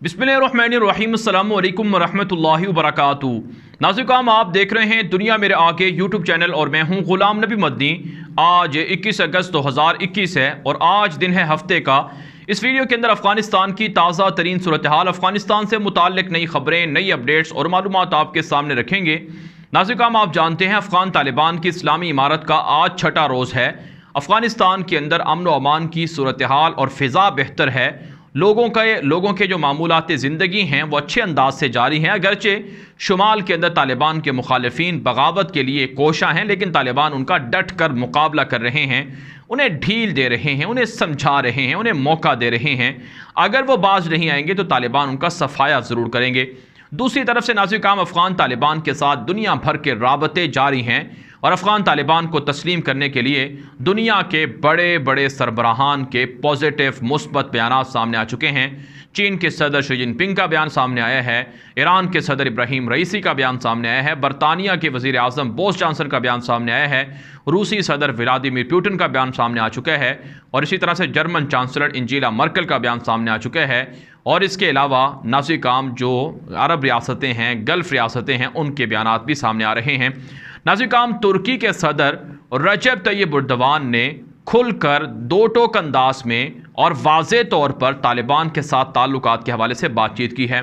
बिस्मिल्लाहिर्रहमानिर्रहीम अस्सलामु अलैकुम वरहमतुल्लाहि वबरकातुहू। नाज़रीन, आप देख रहे हैं दुनिया मेरे आगे यूट्यूब चैनल और मैं हूं ग़ुलाम नबी मदनी। आज 21 अगस्त 2021 है और आज दिन है हफ्ते का। इस वीडियो के अंदर अफ़गानिस्तान की ताज़ा तरीन सूरत हाल, अफ़गानिस्तान से मुताल्लिक़ नई खबरें, नई अपडेट्स और मालूमात आपके सामने रखेंगे। नाज़रीन, आप जानते हैं अफ़गान तालिबान की इस्लामी इमारत का आज छठा रोज़ है। अफ़गानिस्तान के अंदर अमन व अमान की सूरत हाल और फ़िज़ा बेहतर है। लोगों के जो मामूलात ज़िंदगी हैं वो अच्छे अंदाज से जारी हैं। अगरचे शुमाल के अंदर तालिबान के मुखालिफिन बगावत के लिए कोशा हैं, लेकिन तालिबान उनका डट कर मुकाबला कर रहे हैं, उन्हें ढील दे रहे हैं, उन्हें समझा रहे हैं, उन्हें मौका दे रहे हैं। अगर वो बाज नहीं आएंगे तो तालिबान उनका सफाया ज़रूर करेंगे। दूसरी तरफ से नाज़रीन, अफ़गान तालिबान के साथ दुनिया भर के राबते जारी हैं और अफ़गान तालिबान को तस्लीम करने के लिए दुनिया के बड़े बड़े सरबराहान के पॉजिटिव मुस्बत बयान सामने आ चुके हैं। चीन के सदर शी जिनपिंग का बयान सामने आया है, ईरान के सदर इब्राहिम रईसी का बयान सामने आया है, बरतानिया के वज़ीर आज़म बोरिस जॉनसन का बयान सामने आया है, रूसी सदर व्लादिमीर पुतिन का बयान सामने आ चुका है और इसी तरह से जर्मन चांसलर एंजेला मर्केल का बयान सामने आ चुका है। और इसके अलावा नाज़रीन, जो अरब रियासतें हैं, गल्फ़ रियासतें हैं, उनके बयान भी सामने आ रहे हैं। नाज़रीन, तुर्की के सदर रजब तय्यब एर्दोगान ने खुलकर दो टोक अंदाज में और वाज़े तौर पर तालिबान के साथ ताल्लुकात के हवाले से बातचीत की है।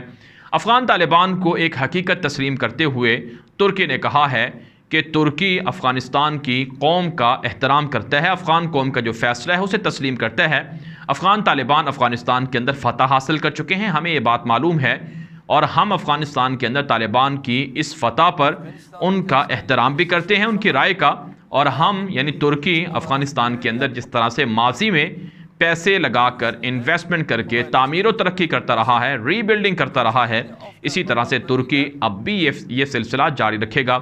अफ़गान तालिबान को एक हकीकत तस्लीम करते हुए तुर्की ने कहा है कि तुर्की अफ़गानिस्तान की कौम का एहतराम करता है, अफ़गान कौम का जो फ़ैसला है उसे तस्लीम करता है। अफ़गान तालिबान अफ़गानिस्तान के अंदर फ़तह हासिल कर चुके हैं, हमें ये बात मालूम है और हम अफ़गानिस्तान के अंदर तालिबान की इस फ़तह पर उनका एहतराम भी करते हैं, उनकी राय का। और हम यानी तुर्की अफ़गानिस्तान के अंदर जिस तरह से माजी में पैसे लगाकर इन्वेस्टमेंट करके तामीर और तरक्की करता रहा है, रीबिल्डिंग करता रहा है, इसी तरह से तुर्की अब भी ये सिलसिला जारी रखेगा।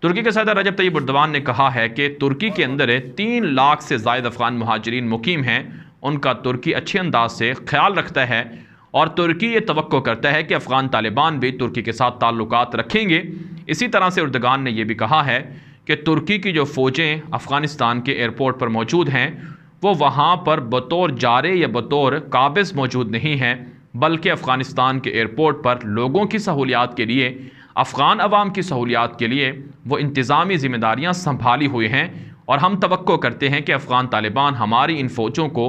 तुर्की के सदर रजब तय्यब एर्दोगान ने कहा है कि तुर्की के अंदर 3 लाख से ज़ायद अफ़गान मुहाजिरीन मुकीम हैं, उनका तुर्की अच्छे अंदाज से ख्याल रखता है और तुर्की ये तवक्को करता है कि अफ़गान तालिबान भी तुर्की के साथ ताल्लुकात रखेंगे। इसी तरह से एर्दोगान ने यह भी कहा है कि तुर्की की जो फ़ौजें अफ़गानिस्तान के एयरपोर्ट पर मौजूद हैं वो वहाँ पर बतौर जारे या बतौर काबिज़ मौजूद नहीं हैं, बल्कि अफ़गानिस्तान के एयरपोर्ट पर लोगों की सहूलियात के लिए, अफ़गान अवाम की सहूलियात के लिए वो इंतज़ामी ज़िम्मेदारियाँ संभाली हुई हैं। और हम तवक्को करते हैं कि अफ़गान तालिबान हमारी इन फ़ौजों को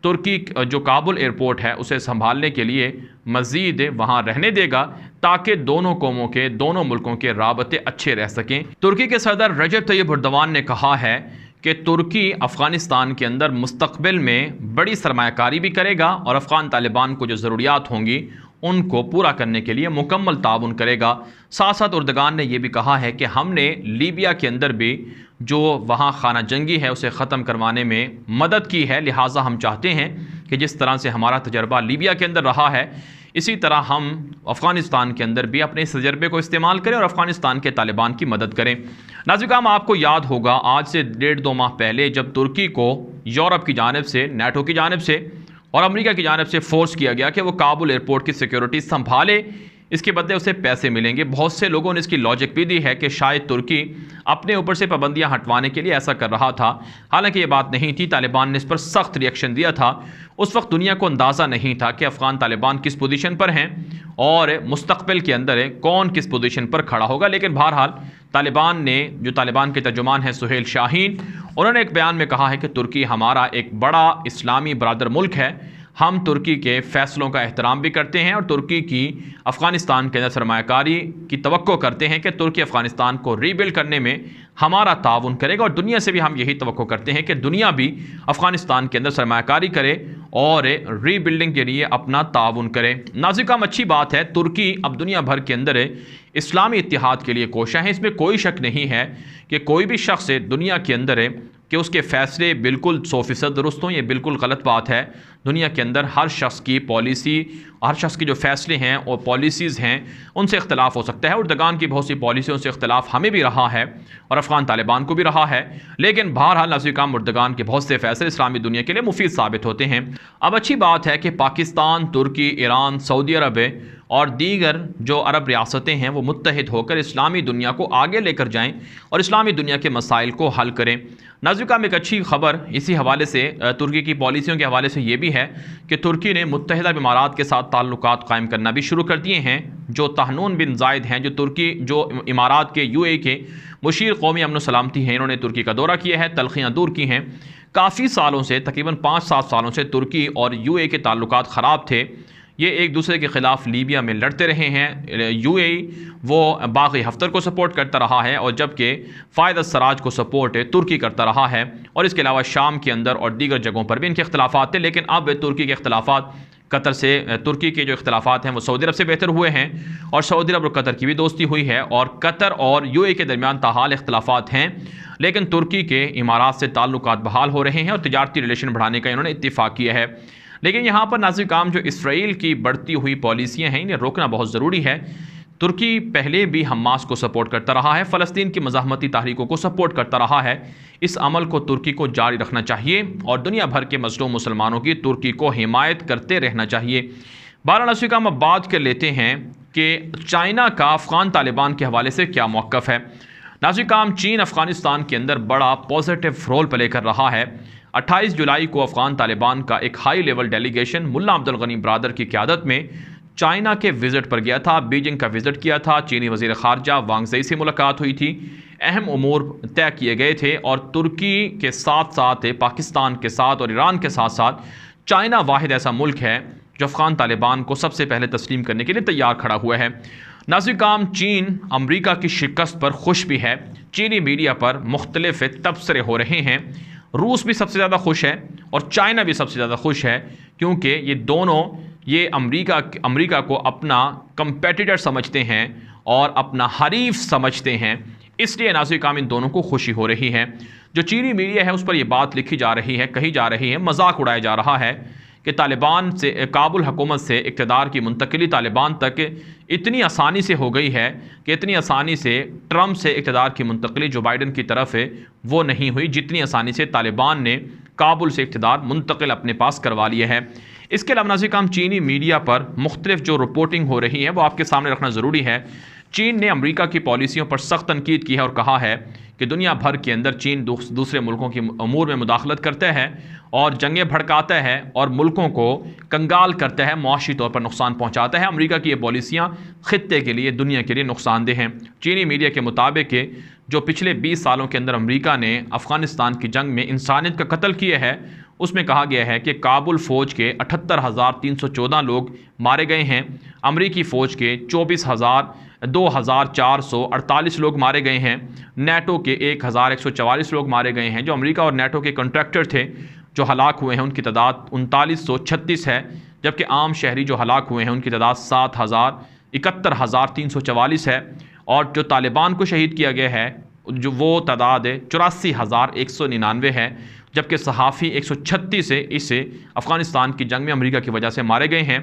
तुर्की जो काबुल एयरपोर्ट है उसे संभालने के लिए मज़ीद वहाँ रहने देगा, ताकि दोनों कौमों के, दोनों मुल्कों के राबते अच्छे रह सकें। तुर्की के सदर रजब तय्यब एर्दोगान ने कहा है कि तुर्की अफ़गानिस्तान के अंदर मुस्तक़बिल में बड़ी सरमायाकारी भी करेगा और अफ़गान तालिबान को जो ज़रूरियात होंगी उनको पूरा करने के लिए मुकम्मल ताउन करेगा। साथ साथ एर्दोगान ने यह भी कहा है कि हमने लीबिया के अंदर भी जो वहाँ खाना जंगी है उसे ख़त्म करवाने में मदद की है, लिहाजा हम चाहते हैं कि जिस तरह से हमारा तजर्बा लीबिया के अंदर रहा है इसी तरह हम अफ़गानिस्तान के अंदर भी अपने इस तजर्बे को इस्तेमाल करें और अफ़गानिस्तान के तालिबान की मदद करें। नाज़रीन, आपको याद होगा आज से 1.5-2 माह पहले जब तुर्की को यूरोप की जानिब से, नाटो की जानिब से और अमेरिका की जानिब से फोर्स किया गया कि वो काबुल एयरपोर्ट की सिक्योरिटी संभाले, इसके बदले उसे पैसे मिलेंगे। बहुत से लोगों ने इसकी लॉजिक भी दी है कि शायद तुर्की अपने ऊपर से पाबंदियां हटवाने के लिए ऐसा कर रहा था, हालांकि ये बात नहीं थी। तालिबान ने इस पर सख्त रिएक्शन दिया था। उस वक्त दुनिया को अंदाज़ा नहीं था कि अफ़गान तालिबान किस पोजीशन पर हैं और मुस्तक़बिल के अंदर कौन किस पोजीशन पर खड़ा होगा। लेकिन बहरहाल तालिबान ने, जो तालिबान के तर्जुमान हैं सुहेल शाहीन, उन्होंने एक बयान में कहा है कि तुर्की हमारा एक बड़ा इस्लामी बरादर मुल्क है, हम तुर्की के फ़ैसलों का एहतराम भी करते हैं और तुर्की की अफ़गानिस्तान के अंदर सरमायाकारी की तवक्को करते हैं कि तुर्की अफ़गानिस्तान को रीबिल्ड करने में हमारा ताउन करेगा। और दुनिया से भी हम यही तवक्को करते हैं कि दुनिया भी अफ़गानिस्तान के अंदर सरमायाकारी करे और रीबिल्डिंग के लिए अपना ताउन करे। नाज़रीन, अच्छी बात है, तुर्की अब दुनिया भर के अंदर इस्लामी इत्तिहाद के लिए कोशा है। इसमें कोई शक नहीं है कि कोई भी शख्स दुनिया के अंदर कि उसके फ़ैसले बिल्कुल 100% दुरुस्त हों, ये बिल्कुल गलत बात है। दुनिया के अंदर हर शख्स की पॉलिसी, हर शख्स के जो फ़ैसले हैं और पॉलिसीज़ हैं उनसे इख्तलाफ हो सकता है। एर्दोगान की बहुत सी पॉलिसियों से इख्तलाफ हमें भी रहा है और अफ़गान तालिबान को भी रहा है, लेकिन बहरहाल नाज़रीन, एर्दोगान के बहुत से फ़ैसले इस्लामी दुनिया के लिए मुफीद साबित होते हैं। अब अच्छी बात है कि पाकिस्तान, तुर्की, ईरान, सऊदी अरब और दीगर जो अरब रियासतें हैं वो मुत्तहिद होकर इस्लामी दुनिया को आगे लेकर जाएं और इस्लामी दुनिया के मसाइल को हल करें। नाज़रीन, एक अच्छी खबर इसी हवाले से, तुर्की की पॉलिसियों के हवाले से ये भी भी है कि तुर्की ने मुत्तहिदा इमारात के साथ ताल्लुकात कायम करना भी शुरू कर दिए हैं। जो तहनून बिन जायद हैं, जो इमारात के UAE के मुशीर कौमी अमन सलामती हैं, इन्होंने तुर्की का दौरा किया है, तलखियाँ दूर की हैं। काफ़ी सालों से, तकरीबन 5-7 सालों से तुर्की और UAE के ताल्लुकात ख़राब थे। ये एक दूसरे के ख़िलाफ़ लीबिया में लड़ते रहे हैं। UAE वो बागी हफ्तर को सपोर्ट करता रहा है और जबकि फ़ायद सराज को सपोर्ट तुर्की करता रहा है। और इसके अलावा शाम के अंदर और दीगर जगहों पर भी इनके अख्तिलाफ़ात थे, लेकिन अब तुर्की के अख्तिलाफ़ात कतर से, तुर्की के जो इख्तिलाफ़ात हैं वो सऊदी अरब से बेहतर हुए हैं और सऊदी अरब और कतर की भी दोस्ती हुई है और कतर और UAE के दरमियान ताहाल इख्तिलाफ़ात हैं, लेकिन तुर्की के इमारात से ताल्लुकात बहाल हो रहे हैं और तिजारती रिलेशन बढ़ाने का इन्होंने इत्तिफ़ाक़ किया है। लेकिन यहाँ पर नाज़िर काम, जो इसराइल की बढ़ती हुई पॉलिसियाँ हैं, इन्हें रोकना बहुत ज़रूरी है। तुर्की पहले भी हमास को सपोर्ट करता रहा है, फ़लस्तीन की मज़ाहमती तहरीकों को सपोर्ट करता रहा है। इस अमल को तुर्की को जारी रखना चाहिए और दुनिया भर के मज़लूम मुसलमानों की तुर्की को हिमायत करते रहना चाहिए। नाज़िर काम, अब बात कर लेते हैं कि चाइना का अफ़गान तालिबान के हवाले से क्या मौक़िफ़ है। नाज़िर काम, चीन अफ़गानिस्तान के अंदर बड़ा पॉजिटिव रोल प्ले कर रहा है। 28 जुलाई को अफ़गान तालिबान का एक हाई लेवल डेलीगेशन मुल्ला अब्दुल गनी ब्रादर की क़यादत में चाइना के विज़िट पर गया था, बीजिंग का विज़िट किया था। चीनी वज़ीर ख़ारजा वांग ज़ी से मुलाकात हुई थी, अहम उमूर तय किए गए थे और तुर्की के साथ साथ पाकिस्तान के साथ और ईरान के साथ साथ चाइना वाहिद ऐसा मुल्क है जो अफ़गान तालिबान को सबसे पहले तस्लीम करने के लिए तैयार खड़ा हुआ है। नाज़िर काम, चीन अमरीका की शिकस्त पर खुश भी है। चीनी मीडिया पर मुख्तलिफ तबसरे हो रहे हैं। रूस भी सबसे ज़्यादा खुश है और चाइना भी सबसे ज़्यादा खुश है, क्योंकि ये दोनों अमरीका को अपना कंपेटिटर समझते हैं और अपना हरीफ समझते हैं। इसलिए नाज़िर काम, इन दोनों को खुशी हो रही है। जो चीनी मीडिया है उस पर यह बात लिखी जा रही है, कही जा रही है, मजाक उड़ाया जा रहा है कि तालिबान से, काबुल हुकूमत से इक़्तिदार की मुंतकिली तालिबान तक इतनी आसानी से हो गई है कि इतनी आसानी से ट्रंप से इक़्तिदार की मुंतकिली जो बाइडन की तरफ है वो नहीं हुई, जितनी आसानी से तालिबान ने काबुल से इक़्तिदार मुंतकिल अपने पास करवा लिया है। इसके अलावा नाज़िर काम, चीनी मीडिया पर मुख्तलिफ जो रिपोर्टिंग हो रही है वो आपके सामने रखना ज़रूरी है। चीन ने अमरीका की पॉलिसियों पर सख्त तनकीद की है और कहा है कि दुनिया भर के अंदर चीन दूसरे मुल्कों की अमूर में मुदाखलत करता है और जंगें भड़काता है और मुल्कों को कंगाल करता है, मुआशी तौर पर नुकसान पहुंचाता है। अमरीका की ये पॉलिसियाँ खित्ते के लिए, दुनिया के लिए नुकसानदेह हैं। चीनी मीडिया के मुताबिक जो पिछले 20 सालों के अंदर अमरीका ने अफ़गानिस्तान की जंग में इंसानियत का कत्ल किया है, उसमें कहा गया है कि काबुल फ़ौज के 78,314 लोग मारे गए हैं, अमरीकी फ़ौज के 2,448 लोग मारे गए हैं, नेटो के 1,144 लोग मारे गए हैं। जो अमरीका और नेटो के कॉन्ट्रैक्टर थे जो हलाक हुए हैं उनकी तादाद 3936 है, जबकि आम शहरी जो हलाक हुए हैं उनकी तादाद 71,344 है और जो तालिबान को शहीद किया गया है जो वो तादाद 84,199 है, जबकि सहाफ़ी 136 से इस अफ़गानिस्तान की जंग में अमरीका की वजह से मारे गए हैं।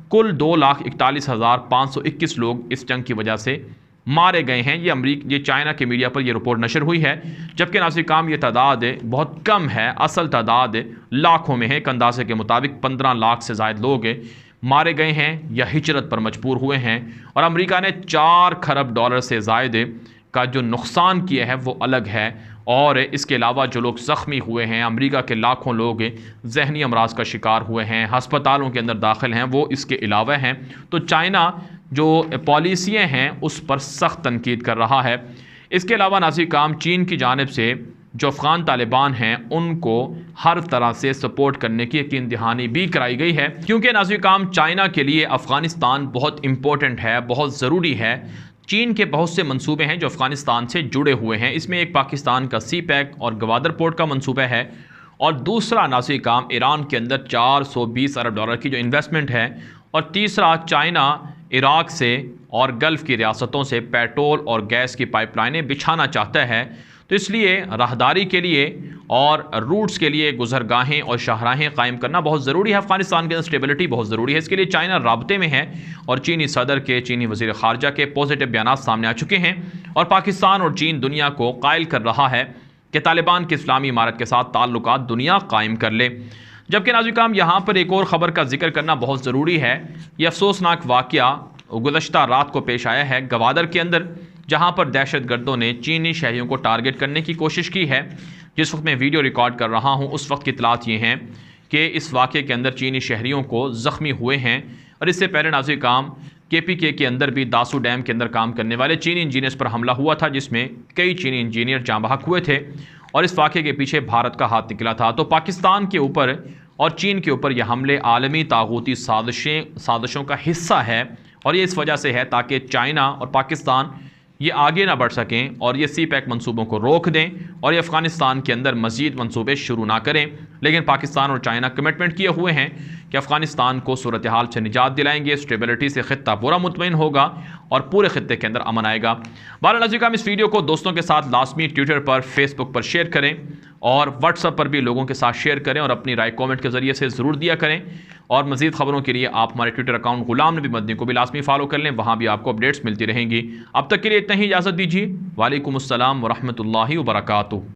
कुल 2,41,521 लोग इस जंग की वजह से मारे गए हैं। ये चाइना के मीडिया पर यह रिपोर्ट नशर हुई है, जबकि नाज़िर काम ये तादाद बहुत कम है, असल तादाद लाखों में है। एक अंदाजे के मुताबिक 15 लाख से ज़ायद लोग मारे गए हैं या हिजरत पर मजबूर हुए हैं और अमेरिका ने $4 खरब से ज़ायद का जो नुकसान किया है वो अलग है। और इसके अलावा जो लोग ज़ख्मी हुए हैं, अमेरिका के लाखों लोग जहनी अमराज का शिकार हुए हैं, हस्पतालों के अंदर दाखिल हैं, वो इसके अलावा हैं। तो चाइना जो पॉलिसियाँ हैं उस पर सख्त तनकीद कर रहा है। इसके अलावा नाज़िर काम, चीन की जानिब से जो अफ़गान तालिबान हैं उनको हर तरह से सपोर्ट करने की यकीन दहानी भी कराई गई है, क्योंकि नाज़िर काम, चाइना के लिए अफ़गानिस्तान बहुत इम्पोर्टेंट है, बहुत ज़रूरी है। चीन के बहुत से मंसूबे हैं जो अफ़गानिस्तान से जुड़े हुए हैं। इसमें एक पाकिस्तान का CPEC और गवादर पोर्ट का मंसूबा है और दूसरा नाज़िर काम, ईरान के अंदर $420 अरब की जो इन्वेस्टमेंट है, और तीसरा चाइना इराक़ से और गल्फ़ की रियासतों से पेट्रोल और गैस की पाइपलाइनें बिछाना चाहता है। तो इसलिए राहदारी के लिए और रूट्स के लिए गुजरगाहें और शाहराहें कायम करना बहुत ज़रूरी है। अफ़गानिस्तान के अंदर स्टेबिलिटी बहुत ज़रूरी है, इसके लिए चाइना राब्ते में है और चीनी सदर के, चीनी वज़ीर ख़ारजा के पॉजिटिव बयान सामने आ चुके हैं और पाकिस्तान और चीन दुनिया को कायल कर रहा है कि तालिबान की इस्लामी इमारत के साथ ताल्लुकात दुनिया कायम कर ले। जबकि नाज़िर काम, यहाँ पर एक और ख़बर का जिक्र करना बहुत ज़रूरी है। यह अफसोसनाक वाक़या गुज़श्ता रात को पेश आया है गवादर के अंदर, जहाँ पर दहशतगर्दों ने चीनी शहरियों को टारगेट करने की कोशिश की है। जिस वक्त मैं वीडियो रिकॉर्ड कर रहा हूँ उस वक्त की इतलात ये हैं कि इस वाक़े के अंदर चीनी शहरियों को ज़ख्मी हुए हैं। और इससे पहले नाज़रीन काम KPK के अंदर भी दासू डैम के अंदर काम करने वाले चीनी इंजीनियर्स पर हमला हुआ था, जिसमें कई चीनी इंजीनियर जाँ बहक हुए थे और इस वाक़े के पीछे भारत का हाथ निकला था। तो पाकिस्तान के ऊपर और चीन के ऊपर यह हमले आलमी तागूती साजिशों का हिस्सा है और ये इस वजह से है ताकि चाइना और पाकिस्तान ये आगे ना बढ़ सकें और ये CPEC मंसूबों को रोक दें और ये अफ़गानिस्तान के अंदर मज़ीद मंसूबे शुरू ना करें। लेकिन पाकिस्तान और चाइना कमिटमेंट किए हुए हैं कि अफ़गानिस्तान को सूरत हाल से निजात दिलाएंगे, स्टेबिलिटी से ख़ित्ता पूरा मुतमईन होगा और पूरे ख़ित्ते के अंदर अमन आएगा। बहरहाल नाज़रीन हम इस वीडियो को दोस्तों के साथ लाजमी ट्विटर पर, फेसबुक पर शेयर करें और व्हाट्सएप पर भी लोगों के साथ शेयर करें और अपनी राय कमेंट के ज़रिए से ज़रूर दिया करें। और मज़ीद ख़बरों के लिए आप हमारे ट्विटर अकाउंट ग़ुलाम नबी मदनी को भी लाजमी फॉलो कर लें, वहाँ भी आपको अपडेट्स मिलती रहेंगी। अब तक के लिए इतना ही, इजाज़त दीजिए। वालेकुम अस्सलाम व रहमतुल्लाहि व बरकातुहू।